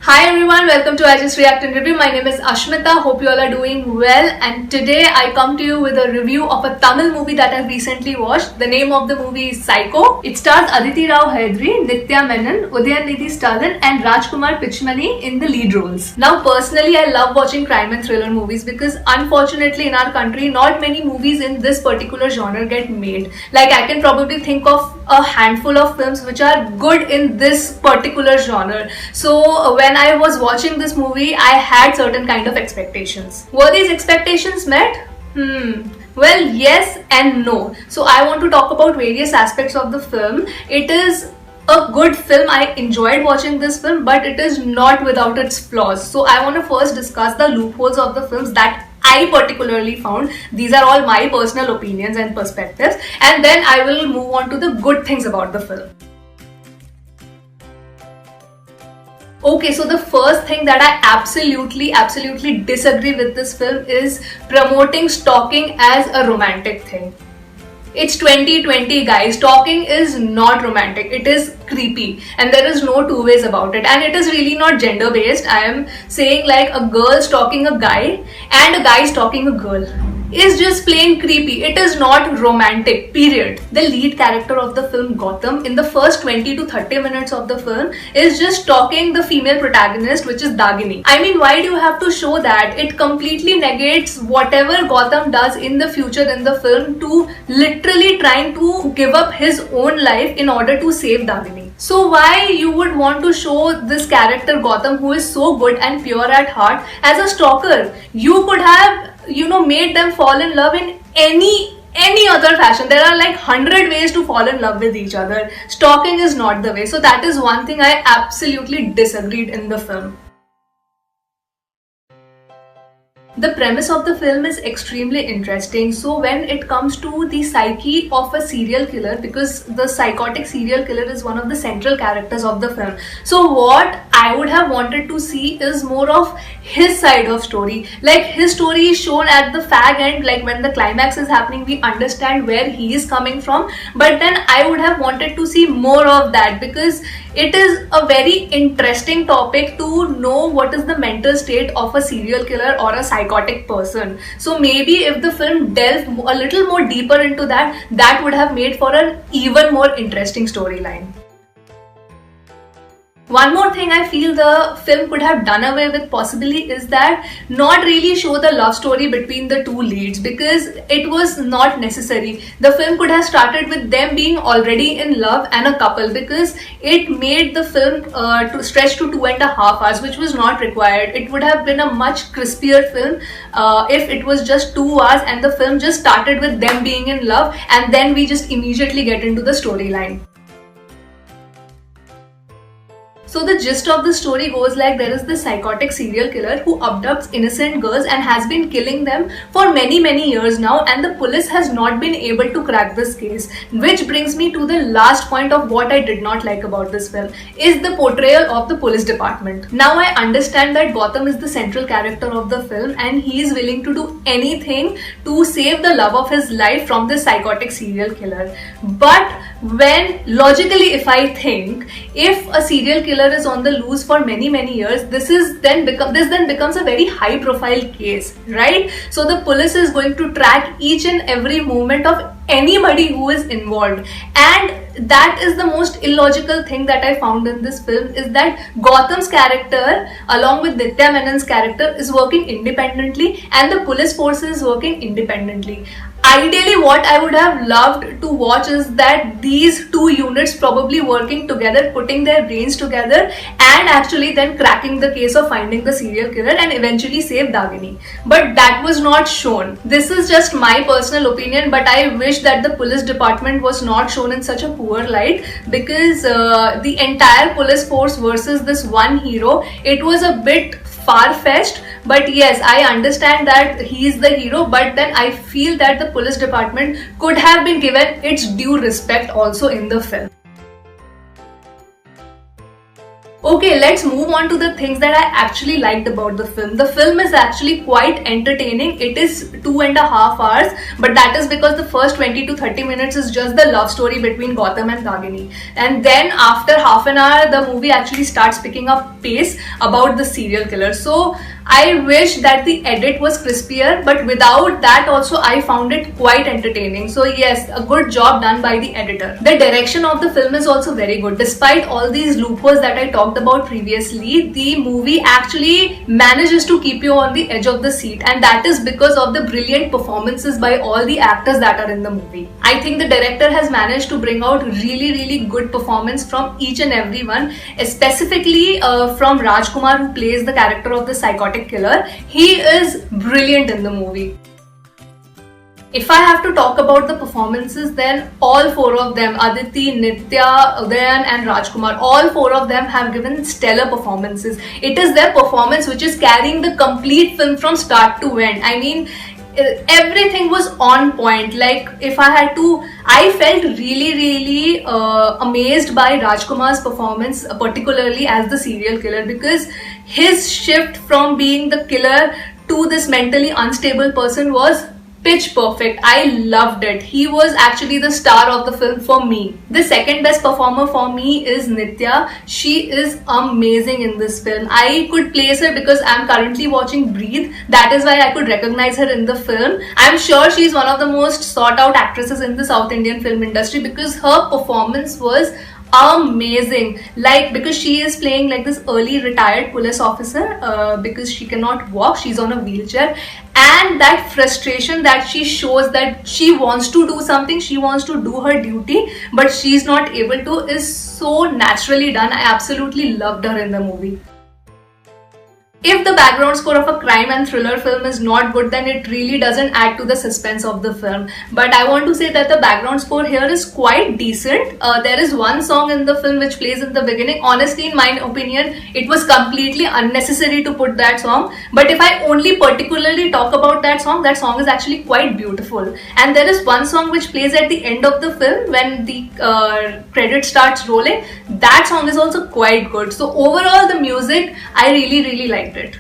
Hi everyone, welcome to I Just React and Review. My name is Ashmita. Hope you all are doing well. And today I come to you with a review of a Tamil movie that I've recently watched. The name of the movie is Psycho. It stars Aditi Rao Hydari, Nithya Menon, Udayanidhi Stalin and Rajkumar Pichmani in the lead roles. Now personally I love watching crime and thriller movies because unfortunately in our country not many movies in this particular genre get made. Like I can probably think of a handful of films which are good in this particular genre. So when I was watching this movie, I had certain kind of expectations. Were these expectations met? Well, yes and no. So I want to talk about various aspects of the film. It is a good film. I enjoyed watching this film, but it is not without its flaws. So I want to first discuss the loopholes of the films that I particularly found. These are all my personal opinions and perspectives, and then I will move on to the good things about the film. Okay, so the first thing that I absolutely disagree with this film is promoting stalking as a romantic thing. It's 2020 guys, stalking is not romantic, it is creepy and there is no two ways about it, and it is really not gender based. I am saying like a girl stalking a guy and a guy stalking a girl is just plain creepy. It is not romantic, period. The lead character of the film, Gautam, in the first 20 to 30 minutes of the film is just stalking the female protagonist, which is Dagini. I mean, why do you have to show that? It completely negates whatever Gautam does in the future in the film to literally trying to give up his own life in order to save Dagini. So why you would want to show this character Gautam, who is so good and pure at heart, as a stalker? You could have made them fall in love in any other fashion. There are like 100 ways to fall in love with each other. Stalking is not the way. So that is one thing I absolutely disagreed in the film. The premise of the film is extremely interesting. So when it comes to the psyche of a serial killer, because the psychotic serial killer is one of the central characters of the film, so what I would have wanted to see is more of his side of story. Like his story is shown at the fag end, like when the climax is happening we understand where he is coming from, but then I would have wanted to see more of that because it is a very interesting topic to know what is the mental state of a serial killer or a psychotic person. So maybe if the film delved a little more deeper into that, that would have made for an even more interesting storyline. One more thing I feel the film could have done away with possibly is that not really show the love story between the two leads, because it was not necessary. The film could have started with them being already in love and a couple, because it made the film to stretch to 2.5 hours, which was not required. It would have been a much crispier film if it was just 2 hours and the film just started with them being in love and then we just immediately get into the storyline. So the gist of the story goes like there is this psychotic serial killer who abducts innocent girls and has been killing them for many years now, and the police has not been able to crack this case. Which brings me to the last point of what I did not like about this film is the portrayal of the police department. Now I understand that Gautam is the central character of the film and he is willing to do anything to save the love of his life from this psychotic serial killer. But when logically if I think, if a serial killer is on the loose for many years, this then becomes a very high profile case, right? So the police is going to track each and every movement of anybody who is involved, and that is the most illogical thing that I found in this film, is that Gautam's character along with Nithya Menon's character is working independently and the police force is working independently. Ideally, what I would have loved to watch is that these two units probably working together, putting their brains together and actually then cracking the case of finding the serial killer and eventually save Dagini. But that was not shown. This is just my personal opinion, but I wish that the police department was not shown in such a poor light, because the entire police force versus this one hero, it was a bit far-fetched. But yes, I understand that he is the hero, but then I feel that the police department could have been given its due respect also in the film. Okay, let's move on to the things that I actually liked about the film. The film is actually quite entertaining. It is 2.5 hours, but that is because the first 20 to 30 minutes is just the love story between Gautam and Dagini. And then after half an hour, the movie actually starts picking up pace about the serial killer. So I wish that the edit was crispier, but without that also I found it quite entertaining. So yes, a good job done by the editor. The direction of the film is also very good. Despite all these loopholes that I talked about previously, the movie actually manages to keep you on the edge of the seat, and that is because of the brilliant performances by all the actors that are in the movie. I think the director has managed to bring out really good performance from each and every one, specifically from Rajkumar, who plays the character of the psychotic killer. He is brilliant in the movie. If I have to talk about the performances, then all four of them, Aditi, Nitya, Udayan and Rajkumar, all four of them have given stellar performances. It is their performance which is carrying the complete film from start to end. I mean, everything was on point. Like, if I had to, I felt really amazed by Rajkumar's performance, particularly as the serial killer, because his shift from being the killer to this mentally unstable person was pitch perfect. I loved it. He was actually the star of the film for me. The second best performer for me is Nitya. She is amazing in this film. I could place her because I'm currently watching Breathe. That is why I could recognize her in the film. I'm sure she's one of the most sought out actresses in the South Indian film industry because her performance was amazing. Like, because she is playing like this early retired police officer, because she cannot walk, she's on a wheelchair, and that frustration that she shows, that she wants to do something, she wants to do her duty, but she's not able to, is so naturally done. I absolutely loved her in the movie. If the background score of a crime and thriller film is not good, then it really doesn't add to the suspense of the film. But I want to say that the background score here is quite decent. There is one song in the film which plays in the beginning. Honestly, in my opinion, it was completely unnecessary to put that song. But if I only particularly talk about that song is actually quite beautiful. And there is one song which plays at the end of the film when the credit starts rolling. That song is also quite good. So overall, the music, I really liked it.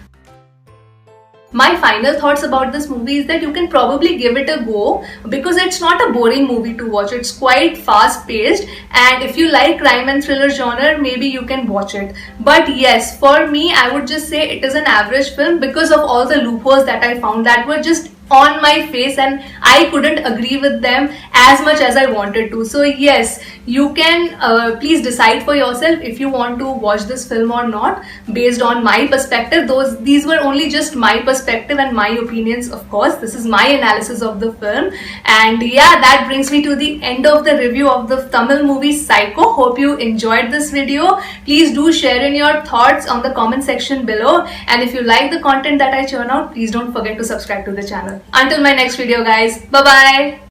My final thoughts about this movie is that you can probably give it a go because it's not a boring movie to watch. It's quite fast paced, and if you like crime and thriller genre, maybe you can watch it. But yes, for me, I would just say it is an average film because of all the loopholes that I found that were just on my face, and I couldn't agree with them as much as I wanted to. So yes, you can please decide for yourself if you want to watch this film or not based on my perspective. These were only just my perspective and my opinions, of course. This is my analysis of the film. And yeah, that brings me to the end of the review of the Tamil movie Psycho. Hope you enjoyed this video. Please do share in your thoughts on the comment section below, and if you like the content that I churn out, please don't forget to subscribe to the channel. Until my next video, guys, bye bye.